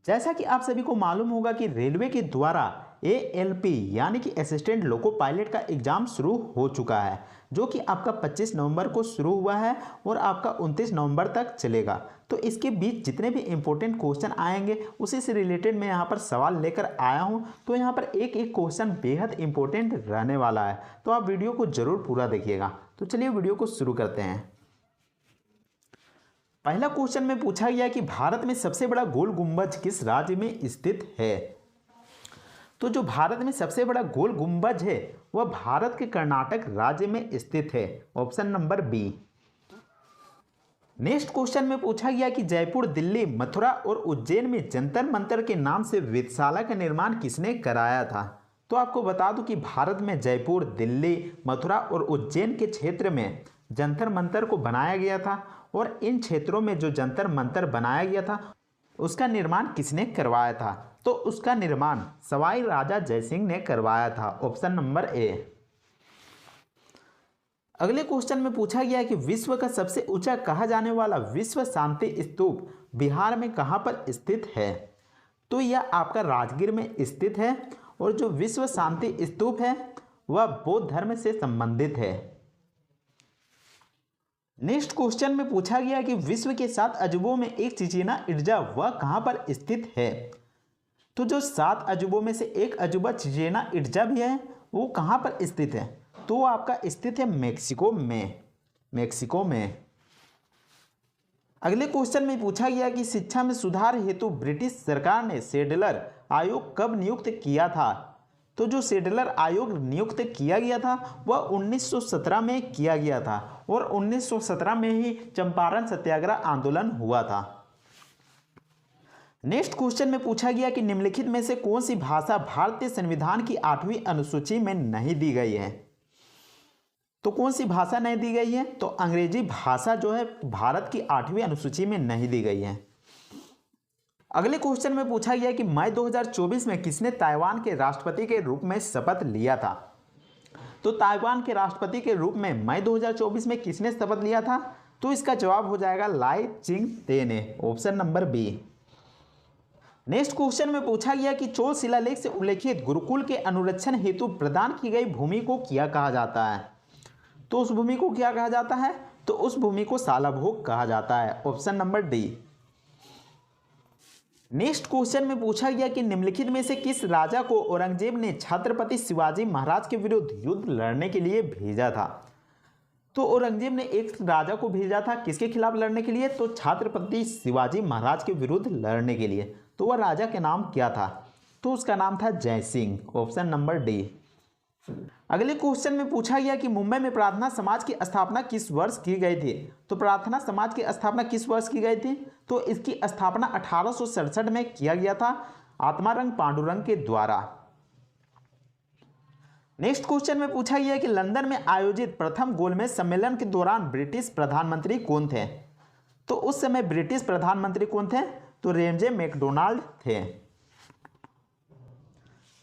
जैसा कि आप सभी को मालूम होगा कि रेलवे के द्वारा ALP यानी कि असिस्टेंट लोको पायलट का एग्ज़ाम शुरू हो चुका है, जो कि आपका 25 नवंबर को शुरू हुआ है और आपका 29 नवंबर तक चलेगा। तो इसके बीच जितने भी इंपॉर्टेंट क्वेश्चन आएंगे उसी से रिलेटेड मैं यहाँ पर सवाल लेकर आया हूँ। तो यहाँ पर एक एक क्वेश्चन बेहद इंपॉर्टेंट रहने वाला है, तो आप वीडियो को ज़रूर पूरा देखिएगा। तो चलिए वीडियो को शुरू करते हैं। पहला क्वेश्चन में पूछा गया कि भारत में सबसे बड़ा गोल गुंबज किस राज्य में स्थित है। तो जो भारत में सबसे बड़ा गोल गुंबज है वह भारत के कर्नाटक राज्य में स्थित है, option number B. Next question में पूछा गया कि जयपुर, दिल्ली, मथुरा और उज्जैन में जंतर मंतर के नाम से वेधशाला का निर्माण किसने कराया था। तो आपको बता दूं कि भारत में जयपुर, दिल्ली, मथुरा और उज्जैन के क्षेत्र में जंतर मंतर को बनाया गया था और इन क्षेत्रों में जो जंतर मंतर बनाया गया था उसका निर्माण किसने करवाया था। तो उसका निर्माण सवाई राजा जयसिंह ने करवाया था, ऑप्शन नंबर ए। अगले क्वेश्चन में पूछा गया है कि विश्व का सबसे ऊंचा कहा जाने वाला विश्व शांति स्तूप बिहार में कहां पर स्थित है। तो यह आपका राजगीर में स्थित है और जो विश्व शांति स्तूप है वह बौद्ध धर्म से संबंधित है। नेक्स्ट क्वेश्चन में पूछा गया कि विश्व के 7 अजूबों में एक चिचिना इर्जा वह कहां पर स्थित है। तो जो 7 अजूबों में से एक अजूबा चिचिना इर्जा भी है वो कहां पर स्थित है। तो वो आपका स्थित है मैक्सिको में। अगले क्वेश्चन में पूछा गया कि शिक्षा में सुधार हेतु ब्रिटिश सरकार ने सेडलर आयोग कब नियुक्त किया था। तो जो सेडलर आयोग नियुक्त किया गया था वह 1917 में किया गया था और 1917 में ही चंपारण सत्याग्रह आंदोलन हुआ था। नेक्स्ट क्वेश्चन में पूछा गया कि निम्नलिखित में से कौन सी भाषा भारतीय संविधान की 8वीं अनुसूची में नहीं दी गई है। तो कौन सी भाषा नहीं दी गई है। तो अंग्रेजी भाषा जो है भारत की 8वीं अनुसूची में नहीं दी गई है। अगले क्वेश्चन में पूछा गया कि मई 2024 में किसने ताइवान के राष्ट्रपति के रूप में शपथ लिया था। तो ताइवान के राष्ट्रपति के रूप में मई 2024 में किसने शपथ लिया था। तो इसका जवाब हो जाएगा लाई चिंग-ते ने, option number B. Next question में पूछा गया कि चोल शिलालेख से उल्लेखित गुरुकुल के अनुरक्षण हेतु प्रदान की गई भूमि को क्या कहा जाता है। तो उस भूमि को क्या कहा जाता है। तो उस भूमि को सालाभोग कहा जाता है, option number D. Next question में पूछा गया कि निम्नलिखित में से किस राजा को औरंगजेब ने छत्रपति शिवाजी महाराज के विरुद्ध युद्ध लड़ने के लिए भेजा था। तो औरंगजेब ने एक राजा को भेजा था किसके खिलाफ लड़ने के लिए। तो छत्रपति शिवाजी महाराज के विरुद्ध लड़ने के लिए। तो वह राजा के नाम क्या था। तो उसका नाम था जयसिंह, ऑप्शन नंबर डी। अगले क्वेश्चन में पूछा गया कि मुंबई में प्रार्थना समाज की स्थापना किस वर्ष की गई थी। तो प्रार्थना समाज की स्थापना किस वर्ष की गई थी। तो इसकी स्थापना 1867 में किया गया था आत्मारंग पांडुरंग के द्वारा। नेक्स्ट क्वेश्चन में पूछा गया कि लंदन में आयोजित प्रथम गोलमेज सम्मेलन के दौरान ब्रिटिश प्रधानमंत्री कौन थे। तो उस समय ब्रिटिश प्रधानमंत्री कौन थे। तो रेमजे मैकडोनाल्ड थे।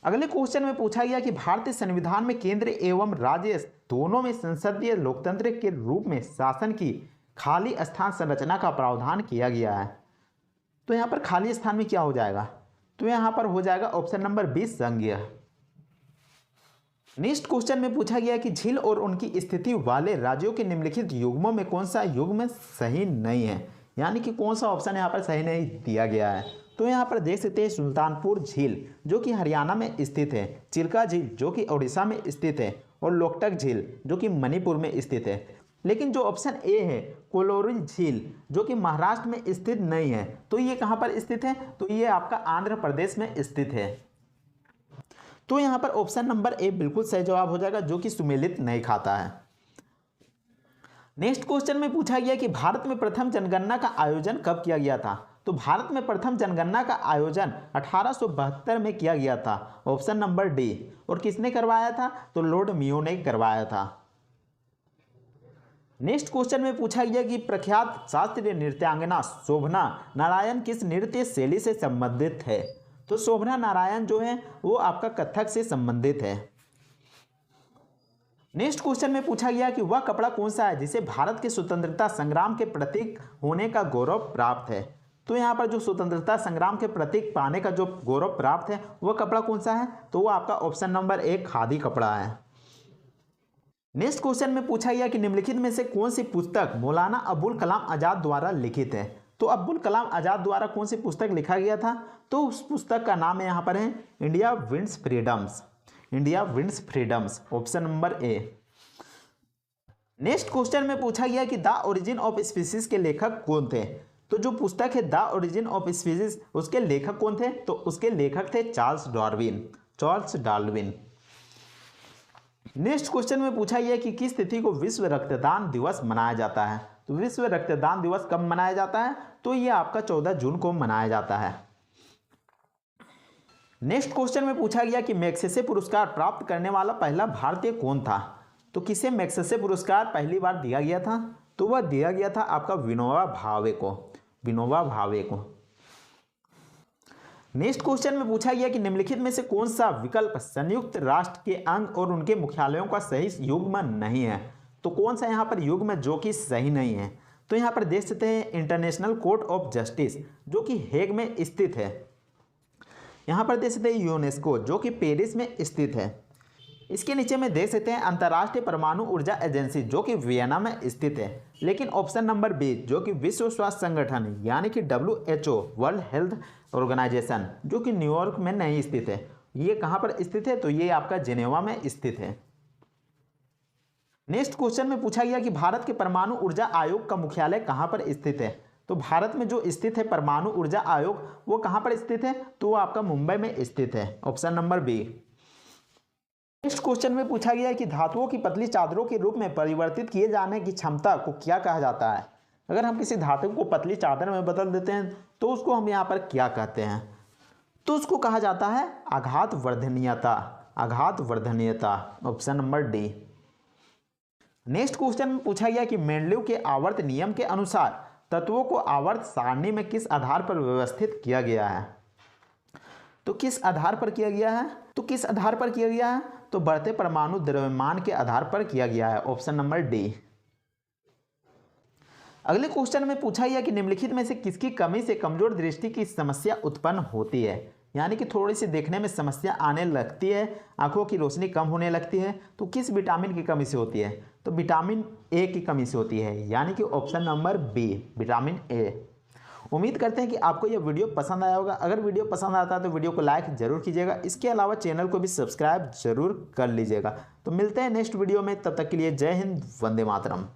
अगले क्वेश्चन में पूछा गया कि भारतीय संविधान में केंद्र एवं राज्य दोनों में संसदीय लोकतंत्र के रूप में शासन की खाली स्थान संरचना का प्रावधान किया गया है। तो यहाँ पर खाली स्थान में क्या हो जाएगा। तो यहाँ पर हो जाएगा ऑप्शन नंबर बी संज्ञा। नेक्स्ट क्वेश्चन में पूछा गया कि झील और उनकी स्थिति वाले राज्यों के निम्नलिखित युग्मों में कौन सा युग्म सही नहीं है, यानी कि कौन सा ऑप्शन यहाँ पर सही नहीं दिया गया है। तो यहाँ पर देख सकते हैं सुल्तानपुर झील जो कि हरियाणा में स्थित है, चिल्का झील जो कि उड़ीसा में स्थित है और लोकटक झील जो कि मणिपुर में स्थित है। लेकिन जो ऑप्शन ए है कोलोरिल झील जो कि महाराष्ट्र में स्थित नहीं है, तो ये कहाँ पर स्थित है। तो ये आपका आंध्र प्रदेश में स्थित है। तो यहाँ पर ऑप्शन नंबर ए बिल्कुल सही जवाब हो जाएगा, जो कि सुमेलित नहीं खाता है। नेक्स्ट क्वेश्चन में पूछा गया कि भारत में प्रथम जनगणना का आयोजन कब किया गया था। तो भारत में प्रथम जनगणना का आयोजन 1872 में किया गया था, ऑप्शन नंबर डी। और किसने करवाया था। तो लॉर्ड मियो ने करवाया था। नेक्स्ट क्वेश्चन में पूछा गया कि प्रख्यात शास्त्रीय नृत्यांगना शोभना नारायण किस नृत्य शैली से संबंधित है। तो शोभना नारायण जो है वो आपका कथक से संबंधित है। नेक्स्ट क्वेश्चन में पूछा गया कि वह कपड़ा कौन सा है जिसे भारत के स्वतंत्रता संग्राम के प्रतीक होने का गौरव प्राप्त है। तो यहाँ पर जो स्वतंत्रता संग्राम के प्रतीक पाने का जो गौरव प्राप्त है वह कपड़ा कौन सा है, तो वो आपका ऑप्शन नंबर 1 खादी कपड़ा है। नेक्स्ट क्वेश्चन में पूछा गया कि निम्नलिखित में से कौन सी पुस्तक मौलाना अबुल कलाम आजाद द्वारा लिखित है। तो अब्दुल कलाम आजाद द्वारा कौन सी पुस्तक लिखा गया था, तो उस पुस्तक का नाम यहाँ पर है India wins freedoms, India wins freedoms, option number A. Next question में पूछा गया कि द ओरिजिन ऑफ स्पीसीज के लेखक कौन थे। तो जो पुस्तक है द ओरिजिन ऑफ स्पीसीज उसके लेखक कौन थे, तो उसके लेखक थे Charles Darwin, Charles Darwin. Next question में पूछा गया कि किस तिथि को विश्व रक्तदान दिवस मनाया जाता है। तो विश्व रक्तदान दिवस कब मनाया जाता है, तो ये आपका 14 जून को मनाया जाता है। नेक्स्ट क्वेश्चन में पूछा गया कि मैग्सेसे पुरस्कार प्राप्त करने वाला पहला भारतीय कौन था। तो किसे मैग्सेसे पुरस्कार पहली बार दिया गया था, तो वह दिया गया था आपका विनोबा भावे को, विनोबा भावे को। नेक्स्ट क्वेश्चन में पूछा गया कि निम्नलिखित में से कौन सा विकल्प संयुक्त राष्ट्र के अंग और उनके मुख्यालयों का सही युग्म नहीं है। तो कौन सा यहाँ पर युग्म जो कि सही नहीं है, तो यहाँ पर देख सकते हैं इंटरनेशनल कोर्ट ऑफ जस्टिस जो कि हेग में स्थित है। यहाँ पर देख सकते हैं यूनेस्को जो कि पेरिस में स्थित है। इसके नीचे में देख सकते हैं अंतर्राष्ट्रीय परमाणु ऊर्जा एजेंसी जो कि वियना में स्थित है। लेकिन ऑप्शन नंबर बी जो कि विश्व स्वास्थ्य संगठन यानी कि WHO वर्ल्ड हेल्थ ऑर्गेनाइजेशन जो कि न्यूयॉर्क में नहीं स्थित है, ये कहाँ पर स्थित है, तो ये आपका जेनेवा में स्थित है। नेक्स्ट क्वेश्चन में पूछा गया कि भारत के परमाणु ऊर्जा आयोग का मुख्यालय कहाँ पर स्थित है। तो भारत में जो स्थित है परमाणु ऊर्जा आयोग वो कहाँ पर स्थित है, तो वो आपका मुंबई में स्थित है, option number B. Next question में पूछा गया है कि धातुओं की पतली चादरों के रूप में परिवर्तित किए जाने की क्षमता को क्या कहा जाता है। अगर हम किसी धातु को पतली चादर में बदल देते हैं तो उसको हम यहाँ पर क्या कहते हैं, तो उसको कहा जाता है आघात वर्धनीयता, आघात वर्धनीयता, option number D. Next question में पूछा गया कि मेंडलीव के आवर्त नियम के अनुसार तत्वों को आवर्त सारणी में किस आधार पर व्यवस्थित किया गया है। तो किस आधार पर किया गया है, तो किस आधार पर किया गया है, तो बढ़ते परमाणु द्रव्यमान के आधार पर किया गया है, ऑप्शन नंबर डी। अगले क्वेश्चन में पूछा गया कि निम्नलिखित में से किसकी कमी से कमजोर दृष्टि की समस्या उत्पन्न होती है। यानी कि थोड़ी सी देखने में समस्या आने लगती है, आंखों की रोशनी कम होने लगती है, तो किस विटामिन की कमी से होती है, तो विटामिन ए की कमी से होती है, यानी कि option number B vitamin A. उम्मीद करते हैं कि आपको यह वीडियो पसंद आया होगा। अगर वीडियो पसंद आता है तो वीडियो को लाइक जरूर कीजिएगा, इसके अलावा चैनल को भी सब्सक्राइब जरूर कर लीजिएगा। तो मिलते हैं नेक्स्ट वीडियो में, तब तक के लिए जय हिंद, वंदे मातरम।